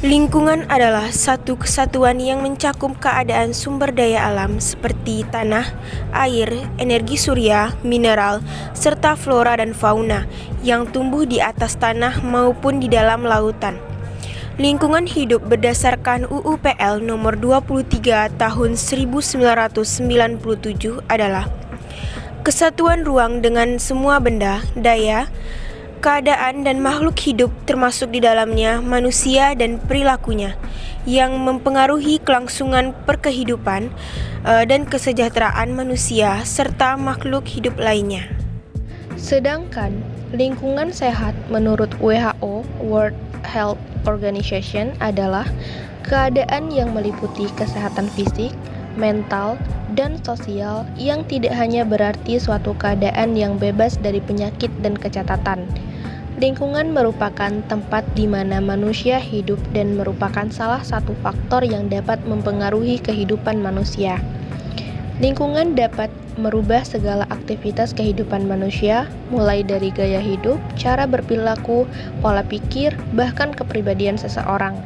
Lingkungan adalah satu kesatuan yang mencakup keadaan sumber daya alam seperti tanah, air, energi surya, mineral, serta flora dan fauna yang tumbuh di atas tanah maupun di dalam lautan. Lingkungan hidup berdasarkan UU PL nomor 23 tahun 1997 adalah kesatuan ruang dengan semua benda, daya, keadaan dan makhluk hidup termasuk di dalamnya manusia dan perilakunya yang mempengaruhi kelangsungan perkehidupan dan kesejahteraan manusia serta makhluk hidup lainnya. Sedangkan lingkungan sehat menurut WHO World Health Organization adalah keadaan yang meliputi kesehatan fisik, mental, dan sosial yang tidak hanya berarti suatu keadaan yang bebas dari penyakit dan kecacatan. Lingkungan merupakan tempat di mana manusia hidup dan merupakan salah satu faktor yang dapat mempengaruhi kehidupan manusia. Lingkungan dapat merubah segala aktivitas kehidupan manusia, mulai dari gaya hidup, cara berperilaku, pola pikir, bahkan kepribadian seseorang.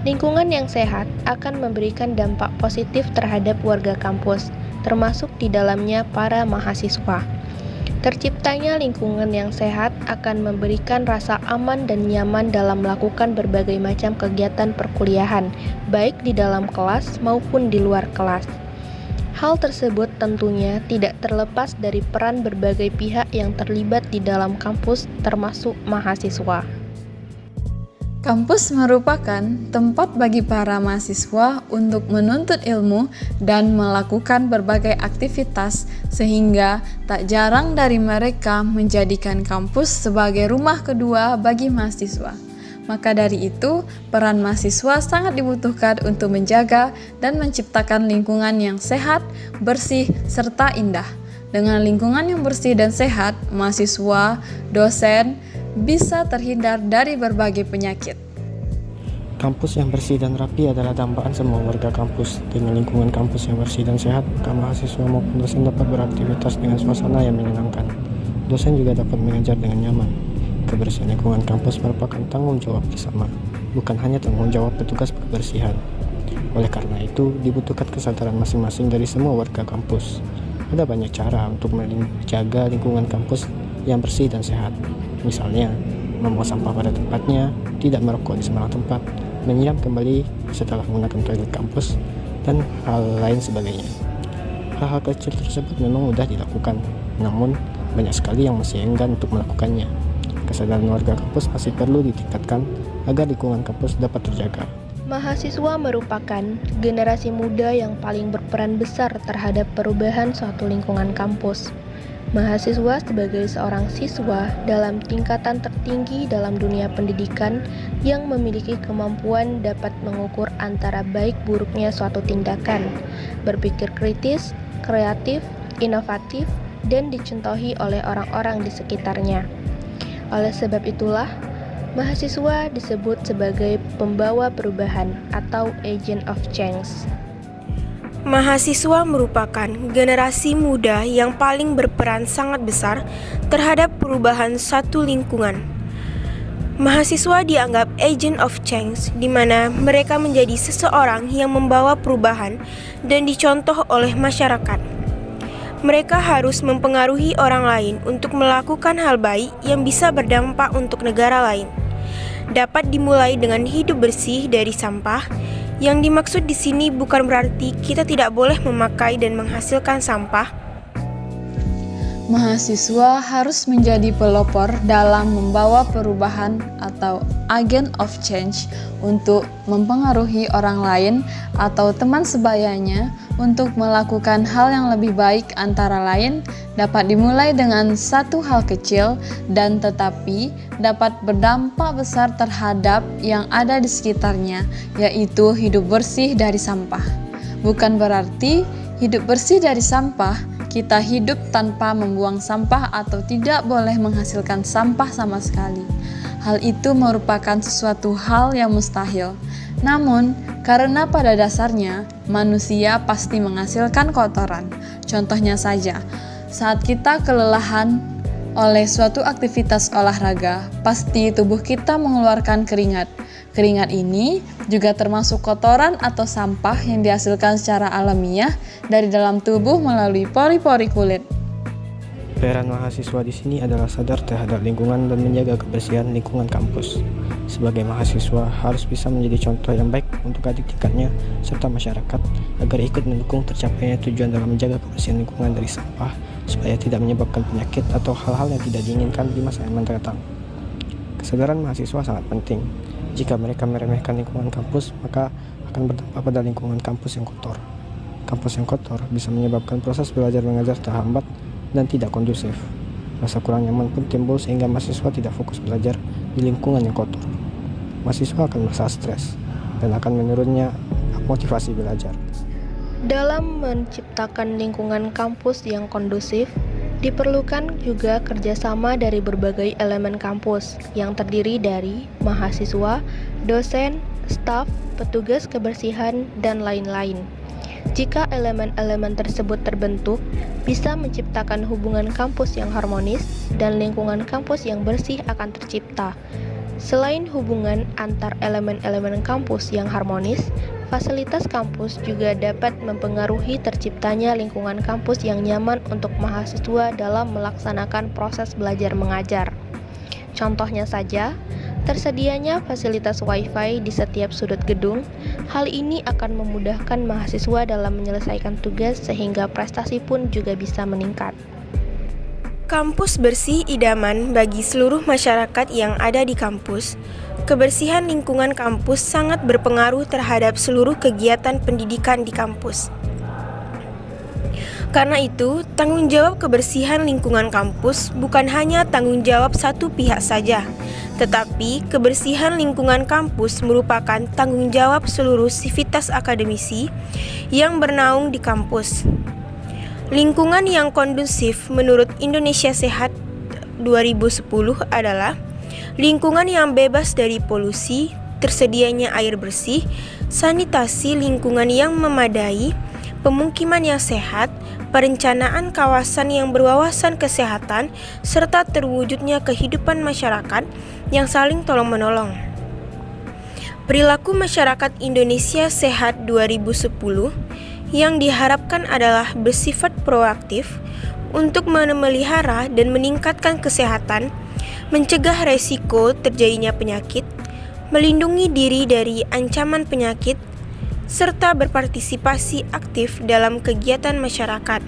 Lingkungan yang sehat akan memberikan dampak positif terhadap warga kampus, termasuk di dalamnya para mahasiswa. Terciptanya lingkungan yang sehat akan memberikan rasa aman dan nyaman dalam melakukan berbagai macam kegiatan perkuliahan, baik di dalam kelas maupun di luar kelas. Hal tersebut tentunya tidak terlepas dari peran berbagai pihak yang terlibat di dalam kampus, termasuk mahasiswa. Kampus merupakan tempat bagi para mahasiswa untuk menuntut ilmu dan melakukan berbagai aktivitas, sehingga tak jarang dari mereka menjadikan kampus sebagai rumah kedua bagi mahasiswa. Maka dari itu, peran mahasiswa sangat dibutuhkan untuk menjaga dan menciptakan lingkungan yang sehat, bersih, serta indah. Dengan lingkungan yang bersih dan sehat, mahasiswa, dosen, bisa terhindar dari berbagai penyakit. Kampus yang bersih dan rapi adalah dambaan semua warga kampus. Dengan lingkungan kampus yang bersih dan sehat, maka mahasiswa maupun dosen dapat beraktivitas dengan suasana yang menyenangkan. Dosen juga dapat mengajar dengan nyaman. Kebersihan lingkungan kampus merupakan tanggung jawab bersama, bukan hanya tanggung jawab petugas kebersihan. Oleh karena itu, dibutuhkan kesadaran masing-masing dari semua warga kampus. Ada banyak cara untuk menjaga lingkungan kampus yang bersih dan sehat. Misalnya, membuang sampah pada tempatnya, tidak merokok di sembarang tempat, menyiram kembali setelah menggunakan toilet kampus, dan hal lain sebagainya. Hal-hal kecil tersebut memang mudah dilakukan, namun banyak sekali yang masih enggan untuk melakukannya. Kesadaran warga kampus masih perlu ditingkatkan agar lingkungan kampus dapat terjaga. Mahasiswa merupakan generasi muda yang paling berperan besar terhadap perubahan suatu lingkungan kampus. Mahasiswa sebagai seorang siswa dalam tingkatan tertinggi dalam dunia pendidikan yang memiliki kemampuan dapat mengukur antara baik buruknya suatu tindakan, berpikir kritis, kreatif, inovatif, dan dicontohi oleh orang-orang di sekitarnya. Oleh sebab itulah, mahasiswa disebut sebagai pembawa perubahan atau agent of change. Mahasiswa merupakan generasi muda yang paling berperan sangat besar terhadap perubahan satu lingkungan. Mahasiswa dianggap agent of change, di mana mereka menjadi seseorang yang membawa perubahan dan dicontoh oleh masyarakat. Mereka harus mempengaruhi orang lain untuk melakukan hal baik yang bisa berdampak untuk negara lain. Dapat dimulai dengan hidup bersih dari sampah. Yang dimaksud di sini bukan berarti kita tidak boleh memakai dan menghasilkan sampah. Mahasiswa harus menjadi pelopor dalam membawa perubahan atau agent of change untuk mempengaruhi orang lain atau teman sebayanya untuk melakukan hal yang lebih baik, antara lain dapat dimulai dengan satu hal kecil dan tetapi dapat berdampak besar terhadap yang ada di sekitarnya, yaitu hidup bersih dari sampah. Bukan berarti hidup bersih dari sampah kita hidup tanpa membuang sampah atau tidak boleh menghasilkan sampah sama sekali. Hal itu merupakan sesuatu hal yang mustahil. Namun, karena pada dasarnya manusia pasti menghasilkan kotoran. Contohnya saja, saat kita kelelahan Oleh suatu aktivitas olahraga, pasti tubuh kita mengeluarkan keringat. Keringat ini juga termasuk kotoran atau sampah yang dihasilkan secara alamiah dari dalam tubuh melalui pori-pori kulit. Peran mahasiswa di sini adalah sadar terhadap lingkungan dan menjaga kebersihan lingkungan kampus. Sebagai mahasiswa harus bisa menjadi contoh yang baik untuk adik tingkatnya serta masyarakat agar ikut mendukung tercapainya tujuan dalam menjaga kebersihan lingkungan dari sampah supaya tidak menyebabkan penyakit atau hal-hal yang tidak diinginkan di masa yang mendatang. Kesadaran mahasiswa sangat penting. Jika mereka meremehkan lingkungan kampus, maka akan berdampak pada lingkungan kampus yang kotor. Kampus yang kotor bisa menyebabkan proses belajar mengajar terhambat dan tidak kondusif. Rasa kurang nyaman pun timbul sehingga mahasiswa tidak fokus belajar di lingkungan yang kotor. Mahasiswa akan merasa stres dan akan menurunnya motivasi belajar. Dalam menciptakan lingkungan kampus yang kondusif, diperlukan juga kerjasama dari berbagai elemen kampus yang terdiri dari mahasiswa, dosen, staf, petugas kebersihan, dan lain-lain. Jika elemen-elemen tersebut terbentuk, bisa menciptakan hubungan kampus yang harmonis dan lingkungan kampus yang bersih akan tercipta. Selain hubungan antar elemen-elemen kampus yang harmonis, fasilitas kampus juga dapat mempengaruhi terciptanya lingkungan kampus yang nyaman untuk mahasiswa dalam melaksanakan proses belajar mengajar. Contohnya saja, tersedianya fasilitas Wi-Fi di setiap sudut gedung. Hal ini akan memudahkan mahasiswa dalam menyelesaikan tugas sehingga prestasi pun juga bisa meningkat. Kampus bersih idaman bagi seluruh masyarakat yang ada di kampus. Kebersihan lingkungan kampus sangat berpengaruh terhadap seluruh kegiatan pendidikan di kampus. Karena itu, tanggung jawab kebersihan lingkungan kampus bukan hanya tanggung jawab satu pihak saja, tetapi kebersihan lingkungan kampus merupakan tanggung jawab seluruh sivitas akademisi yang bernaung di kampus. Lingkungan yang kondusif menurut Indonesia Sehat 2010 adalah lingkungan yang bebas dari polusi, tersedianya air bersih, sanitasi lingkungan yang memadai, pemukiman yang sehat, perencanaan kawasan yang berwawasan kesehatan, serta terwujudnya kehidupan masyarakat yang saling tolong-menolong. Perilaku masyarakat Indonesia Sehat 2010 yang diharapkan adalah bersifat proaktif untuk memelihara dan meningkatkan kesehatan, mencegah resiko terjadinya penyakit, melindungi diri dari ancaman penyakit, serta berpartisipasi aktif dalam kegiatan masyarakat.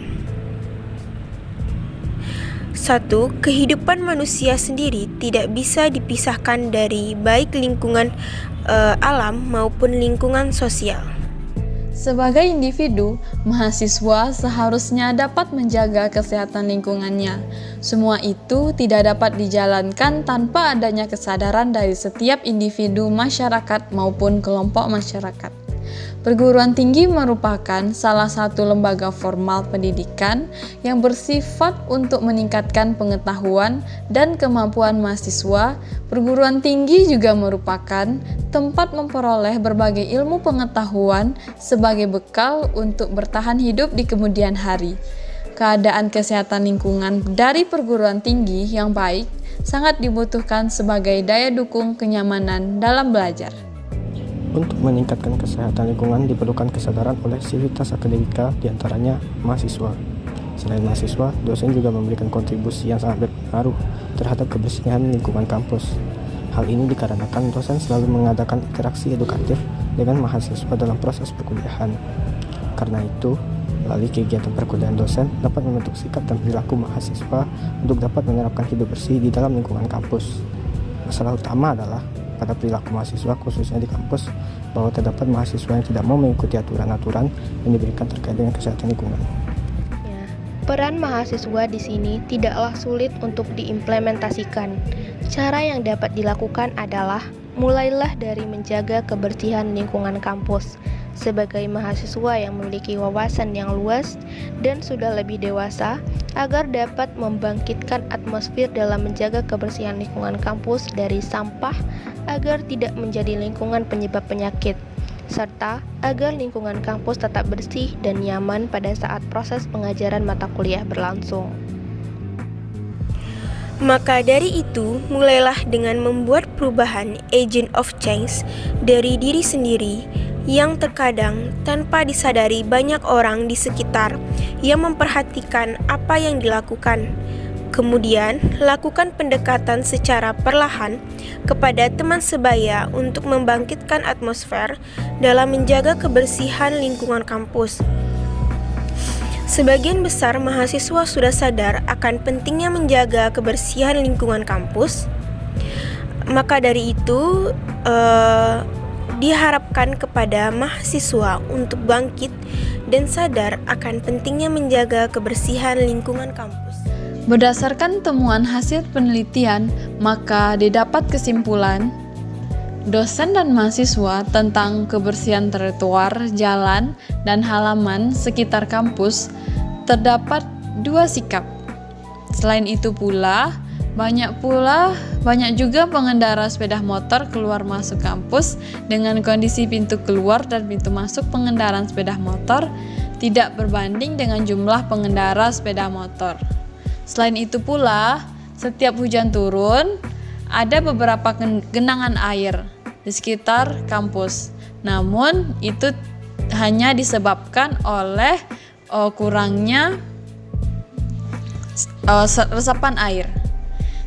1. Kehidupan manusia sendiri tidak bisa dipisahkan dari baik lingkungan alam maupun lingkungan sosial. Sebagai individu, mahasiswa seharusnya dapat menjaga kesehatan lingkungannya. Semua itu tidak dapat dijalankan tanpa adanya kesadaran dari setiap individu masyarakat maupun kelompok masyarakat. Perguruan tinggi merupakan salah satu lembaga formal pendidikan yang bersifat untuk meningkatkan pengetahuan dan kemampuan mahasiswa. Perguruan tinggi juga merupakan tempat memperoleh berbagai ilmu pengetahuan sebagai bekal untuk bertahan hidup di kemudian hari. Keadaan kesehatan lingkungan dari perguruan tinggi yang baik sangat dibutuhkan sebagai daya dukung kenyamanan dalam belajar. Untuk meningkatkan kesehatan lingkungan diperlukan kesadaran oleh sivitas akademika, diantaranya mahasiswa. Selain mahasiswa, dosen juga memberikan kontribusi yang sangat berpengaruh terhadap kebersihan lingkungan kampus. Hal ini dikarenakan dosen selalu mengadakan interaksi edukatif dengan mahasiswa dalam proses perkuliahan. Karena itu, melalui kegiatan perkuliahan dosen dapat membentuk sikap dan perilaku mahasiswa untuk dapat menerapkan hidup bersih di dalam lingkungan kampus. Masalah utama adalah pada perilaku mahasiswa khususnya di kampus bahwa terdapat mahasiswa yang tidak mau mengikuti aturan-aturan yang diberikan terkait dengan kesehatan lingkungan. Peran mahasiswa di sini tidaklah sulit untuk diimplementasikan. Cara yang dapat dilakukan adalah mulailah dari menjaga kebersihan lingkungan kampus. Sebagai mahasiswa yang memiliki wawasan yang luas dan sudah lebih dewasa, agar dapat membangkitkan atmosfer dalam menjaga kebersihan lingkungan kampus dari sampah agar tidak menjadi lingkungan penyebab penyakit, serta agar lingkungan kampus tetap bersih dan nyaman pada saat proses pengajaran mata kuliah berlangsung. Maka dari itu, mulailah dengan membuat perubahan agent of change dari diri sendiri yang terkadang tanpa disadari banyak orang di sekitar yang memperhatikan apa yang dilakukan. Kemudian, lakukan pendekatan secara perlahan kepada teman sebaya untuk membangkitkan atmosfer dalam menjaga kebersihan lingkungan kampus. Sebagian besar mahasiswa sudah sadar akan pentingnya menjaga kebersihan lingkungan kampus. Maka dari itu, diharapkan kepada mahasiswa untuk bangkit dan sadar akan pentingnya menjaga kebersihan lingkungan kampus. Berdasarkan temuan hasil penelitian, maka didapat kesimpulan dosen dan mahasiswa tentang kebersihan trotoar, jalan, dan halaman sekitar kampus terdapat 2 sikap. Selain itu pula, banyak juga pengendara sepeda motor keluar masuk kampus dengan kondisi pintu keluar dan pintu masuk pengendaraan sepeda motor tidak berbanding dengan jumlah pengendara sepeda motor. Selain itu pula, setiap hujan turun, ada beberapa genangan air di sekitar kampus. Namun, itu hanya disebabkan oleh kurangnya resapan air.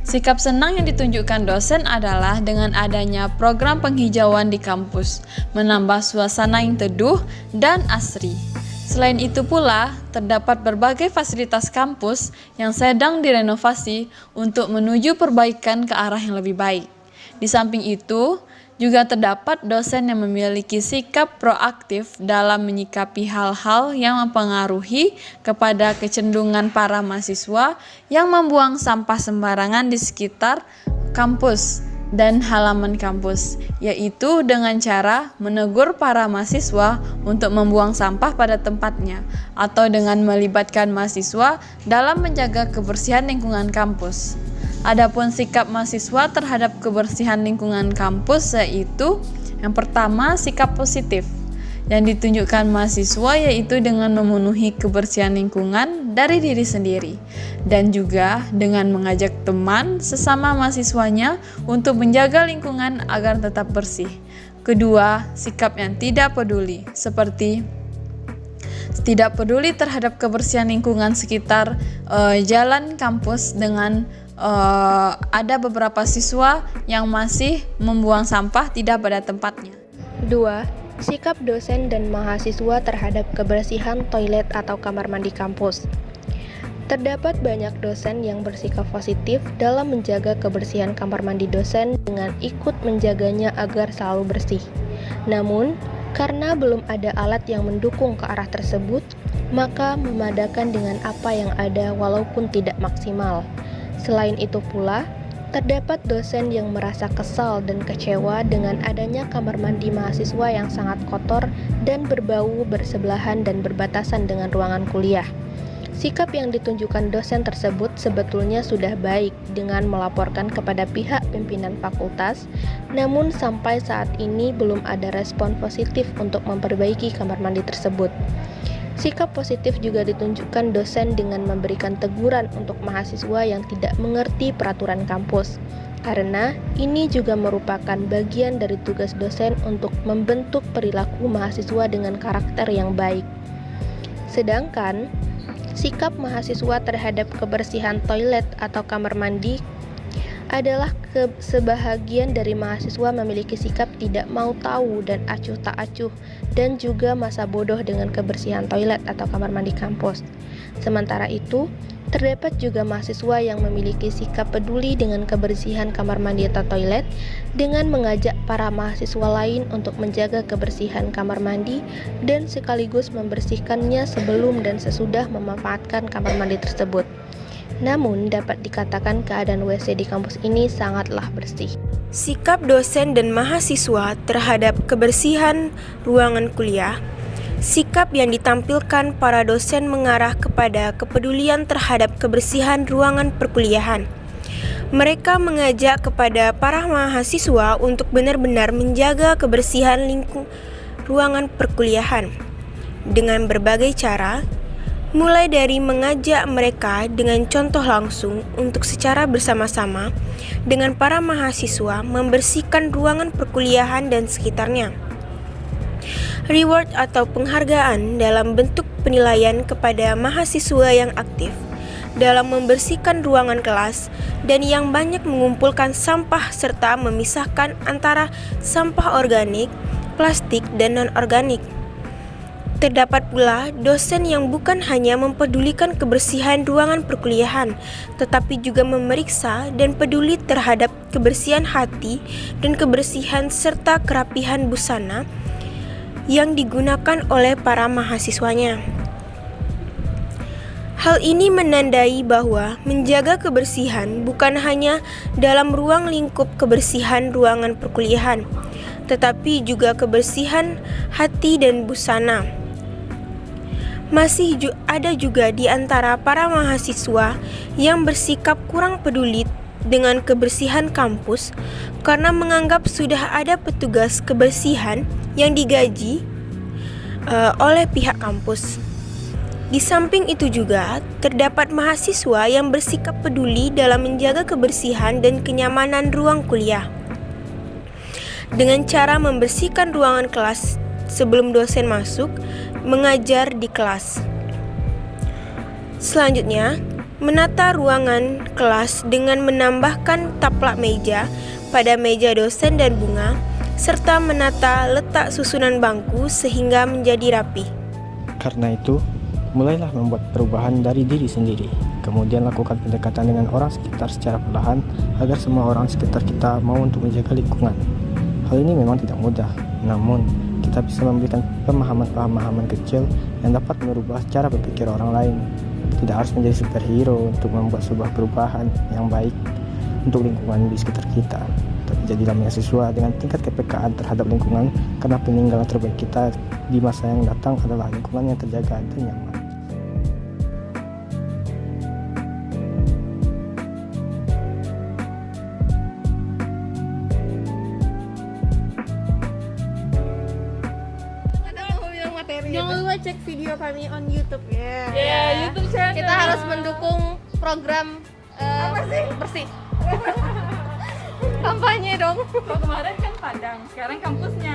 Sikap senang yang ditunjukkan dosen adalah dengan adanya program penghijauan di kampus, menambah suasana yang teduh dan asri. Selain itu pula, terdapat berbagai fasilitas kampus yang sedang direnovasi untuk menuju perbaikan ke arah yang lebih baik. Di samping itu, juga terdapat dosen yang memiliki sikap proaktif dalam menyikapi hal-hal yang mempengaruhi kepada kecenderungan para mahasiswa yang membuang sampah sembarangan di sekitar kampus dan halaman kampus, yaitu dengan cara menegur para mahasiswa untuk membuang sampah pada tempatnya atau dengan melibatkan mahasiswa dalam menjaga kebersihan lingkungan kampus. Adapun sikap mahasiswa terhadap kebersihan lingkungan kampus yaitu yang pertama, sikap positif yang ditunjukkan mahasiswa yaitu dengan memenuhi kebersihan lingkungan dari diri sendiri dan juga dengan mengajak teman sesama mahasiswanya untuk menjaga lingkungan agar tetap bersih. Kedua, sikap yang tidak peduli seperti tidak peduli terhadap kebersihan lingkungan sekitar jalan kampus dengan ada beberapa siswa yang masih membuang sampah tidak pada tempatnya. 2. Sikap dosen dan mahasiswa terhadap kebersihan toilet atau kamar mandi kampus. Terdapat banyak dosen yang bersikap positif dalam menjaga kebersihan kamar mandi dosen dengan ikut menjaganya agar selalu bersih. Namun, karena belum ada alat yang mendukung ke arah tersebut, maka memadakan dengan apa yang ada walaupun tidak maksimal. Selain itu pula, terdapat dosen yang merasa kesal dan kecewa dengan adanya kamar mandi mahasiswa yang sangat kotor dan berbau bersebelahan dan berbatasan dengan ruangan kuliah. Sikap yang ditunjukkan dosen tersebut sebetulnya sudah baik dengan melaporkan kepada pihak pimpinan fakultas, namun sampai saat ini belum ada respon positif untuk memperbaiki kamar mandi tersebut. Sikap positif juga ditunjukkan dosen dengan memberikan teguran untuk mahasiswa yang tidak mengerti peraturan kampus, karena ini juga merupakan bagian dari tugas dosen untuk membentuk perilaku mahasiswa dengan karakter yang baik. Sedangkan, sikap mahasiswa terhadap kebersihan toilet atau kamar mandi adalah sebahagian dari mahasiswa memiliki sikap tidak mau tahu dan acuh tak acuh dan juga masa bodoh dengan kebersihan toilet atau kamar mandi kampus. Sementara itu, terdapat juga mahasiswa yang memiliki sikap peduli dengan kebersihan kamar mandi atau toilet dengan mengajak para mahasiswa lain untuk menjaga kebersihan kamar mandi dan sekaligus membersihkannya sebelum dan sesudah memanfaatkan kamar mandi tersebut. Namun, dapat dikatakan keadaan WC di kampus ini sangatlah bersih. Sikap dosen dan mahasiswa terhadap kebersihan ruangan kuliah. Sikap yang ditampilkan para dosen mengarah kepada kepedulian terhadap kebersihan ruangan perkuliahan. Mereka mengajak kepada para mahasiswa untuk benar-benar menjaga kebersihan ruangan perkuliahan dengan berbagai cara. mulai dari mengajak mereka dengan contoh langsung untuk secara bersama-sama dengan para mahasiswa membersihkan ruangan perkuliahan dan sekitarnya. Reward atau penghargaan dalam bentuk penilaian kepada mahasiswa yang aktif dalam membersihkan ruangan kelas dan yang banyak mengumpulkan sampah serta memisahkan antara sampah organik, plastik, dan non-organik. Terdapat pula dosen yang bukan hanya mempedulikan kebersihan ruangan perkuliahan, tetapi juga memeriksa dan peduli terhadap kebersihan hati dan kebersihan serta kerapihan busana yang digunakan oleh para mahasiswanya. Hal ini menandai bahwa menjaga kebersihan bukan hanya dalam ruang lingkup kebersihan ruangan perkuliahan, tetapi juga kebersihan hati dan busana. Masih ada juga di antara para mahasiswa yang bersikap kurang peduli dengan kebersihan kampus karena menganggap sudah ada petugas kebersihan yang digaji oleh pihak kampus. Di samping itu juga, terdapat mahasiswa yang bersikap peduli dalam menjaga kebersihan dan kenyamanan ruang kuliah dengan cara membersihkan ruangan kelas sebelum dosen masuk mengajar di kelas. Selanjutnya, menata ruangan kelas dengan menambahkan taplak meja pada meja dosen dan bunga, serta menata letak susunan bangku sehingga menjadi rapi. Karena itu, mulailah membuat perubahan dari diri sendiri. Kemudian lakukan pendekatan dengan orang sekitar secara perlahan agar semua orang sekitar kita mau untuk menjaga lingkungan. Hal ini memang tidak mudah, namun kita bisa memberikan pemahaman-pemahaman kecil yang dapat merubah cara berpikir orang lain. Tidak harus menjadi superhero untuk membuat sebuah perubahan yang baik untuk lingkungan di sekitar kita. Tapi jadilah mahasiswa dengan tingkat kepekaan terhadap lingkungan, karena peninggalan terbaik kita di masa yang datang adalah lingkungan yang terjaga dan nyaman. Jangan lupa cek video kami on YouTube ya. YouTube channel. Kita harus mendukung program bersih. Kampanye dong. Kalau kemarin kan Padang, sekarang kampusnya.